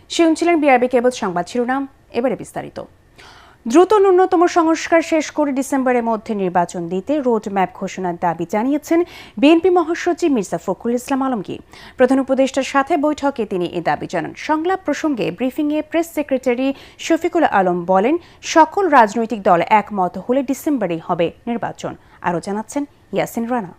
শুনছিলেন বিআরবি কেবল সংবাদ শিরোনাম, এবারে বিস্তারিত। দ্রুত ন্যূনতম সংস্কার শেষ করে ডিসেম্বরের মধ্যে নির্বাচন দিতে রোড ম্যাপ ঘোষণার দাবি জানিয়েছেন বিএনপি মহাসচিব মির্জা ফখরুল ইসলাম আলমগীর। প্রধান উপদেষ্টার সাথে বৈঠকে তিনি এ দাবি জানান। সংলাপ প্রসঙ্গে ব্রিফিংয়ে প্রেস সেক্রেটারি শফিকুল আলম বলেন, সকল রাজনৈতিক দল একমত হলে ডিসেম্বরেই হবে নির্বাচন। আরও জানাচ্ছেন ইয়াসিন রানা।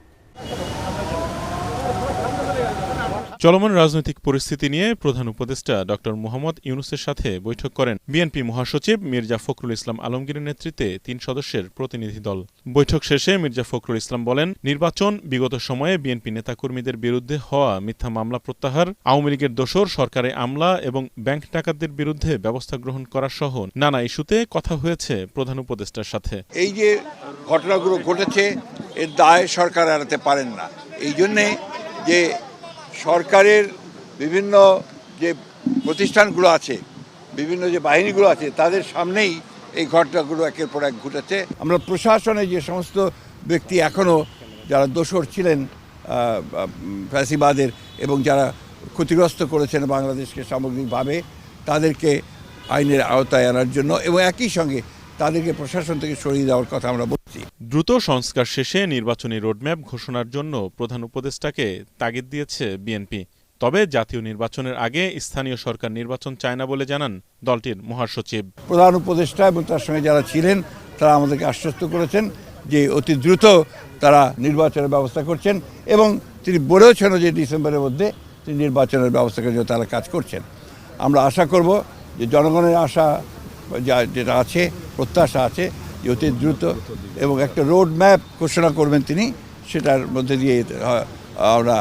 চলমান রাজনৈতিক পরিস্থিতি নিয়ে প্রধান উপদেষ্টা ডক্টর মোহাম্মদ ইউনূসের সাথে বৈঠক করেন বিএনপি মহাসচিব মির্জা ফখরুল ইসলাম আলমগীরের নেতৃত্বে ৩ সদস্যের প্রতিনিধি দল। বৈঠক শেষে মির্জা ফখরুল ইসলাম বলেন, নির্বাচন বিগত সময়ে বিএনপি নেতাকর্মীদের বিরুদ্ধে হওয়া মিথ্যা মামলা প্রত্যাহার, আওয়ামী লীগের দোসর সরকারে আমলা এবং ব্যাংক ডাকাতদের বিরুদ্ধে ব্যবস্থা গ্রহণ করা সহ নানা ইস্যুতে কথা হয়েছে প্রধান উপদেষ্টার সাথে। এই যে ঘটনাগুলো ঘটেছে এর দায় সরকার এড়াতে পারেন না। এই জন্যে যে সরকারের বিভিন্ন যে প্রতিষ্ঠানগুলো আছে, বিভিন্ন যে বাহিনীগুলো আছে, তাদের সামনেই এই ঘটনাগুলো একের পর এক ঘটেছে। আমরা প্রশাসনে যে সমস্ত ব্যক্তি এখনও যারা দোষর ছিলেন ফ্যাসিবাদের এবং যারা ক্ষতিগ্রস্ত করেছেন বাংলাদেশকে সামগ্রিকভাবে, তাদেরকে আইনের আওতায় আনার জন্য এবং একই সঙ্গে তাদেরকে প্রশাসন থেকে সরিয়ে দেওয়ার কথা আমরা বলছি। দ্রুত সংস্কার শেষে নির্বাচনী রোডম্যাপ ঘোষণার জন্য প্রধান উপদেষ্টাকে তাগিদ দিয়েছে বিএনপি। তবে জাতীয় নির্বাচনের আগে স্থানীয় সরকার নির্বাচন চায় না বলে জানান দলটির মহাসচিব। প্রধান উপদেষ্টা এবং তার সঙ্গে যারা ছিলেন তারা আমাদেরকে আশ্বস্ত করেছেন যে অতি দ্রুত তারা নির্বাচনের ব্যবস্থা করছেন এবং তিনি বলেওছেন যে ডিসেম্বরের মধ্যে তিনি নির্বাচনের ব্যবস্থা করার জন্য তারা কাজ করছেন। আমরা আশা করব যে জনগণের আশা যেটা আছে, প্রত্যাশা আছে যে অতি দ্রুত এবং একটা রোড ম্যাপ ঘোষণা করবেন তিনি, সেটার মধ্যে দিয়ে আমরা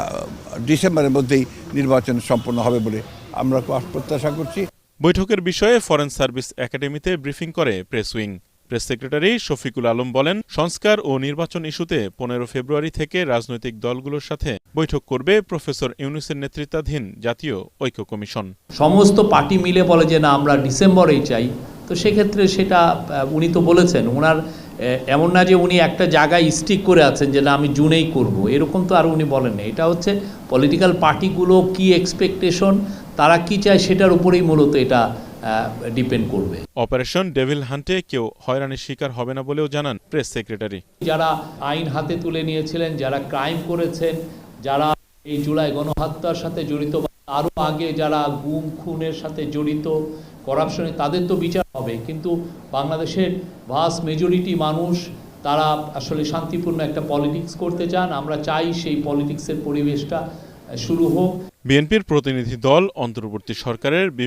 ডিসেম্বরের মধ্যেই নির্বাচন সম্পন্ন হবে বলে আমরা প্রত্যাশা করছি। বৈঠকের বিষয়ে ফরেন সার্ভিস একাডেমিতে ব্রিফিং করে press wing. Press secretary Shafiqul Alam বলেন, সংস্কার ও নির্বাচন ইস্যুতে 15 ফেব্রুয়ারি থেকে রাজনৈতিক দলগুলোর সাথে বৈঠক করবে প্রফেসর ইউনূসের নেতৃত্বাধীন জাতীয় ঐক্য কমিশন। সমস্ত পার্টি মিলে বলে যে না আমরা ডিসেম্বরেই চাই, তো সেক্ষেত্রে সেটা উনি তো বলেছেন, ওনার এমন না যে উনি একটা জায়গায় স্টিক করে আছেন যে না আমি জুনেই করব, এরকম তো আর উনি বলেন না। এটা হচ্ছে পলিটিক্যাল পার্টিগুলো কি এক্সপেকটেশন, তারা কি চায় সেটার উপরেই মূলত এটা ডিপেন্ড করবে। অপারেশন ডেভিল হান্টে কেউ হয়রানির শিকার হবে না বলেও জানান প্রেস সেক্রেটারি। যারা আইন হাতে তুলে নিয়েছিলেন, যারা ক্রাইম করেছেন, যারা এই জুলাই গণহত্যার সাথে জড়িত, আরও আগে যারা গুম খুনের সাথে জড়িত, করাপশনে, তাদের তো বিচার হবে। কিন্তু বাংলাদেশের ভাস্ট মেজরিটি মানুষ তারা আসলে শান্তিপূর্ণ একটা পলিটিক্স করতে চান। আমরা চাই সেই পলিটিক্সের পরিবেশটা শুরু হোক। বিএনপির প্রতিনিধি দল অন্তর্বর্তী সরকারের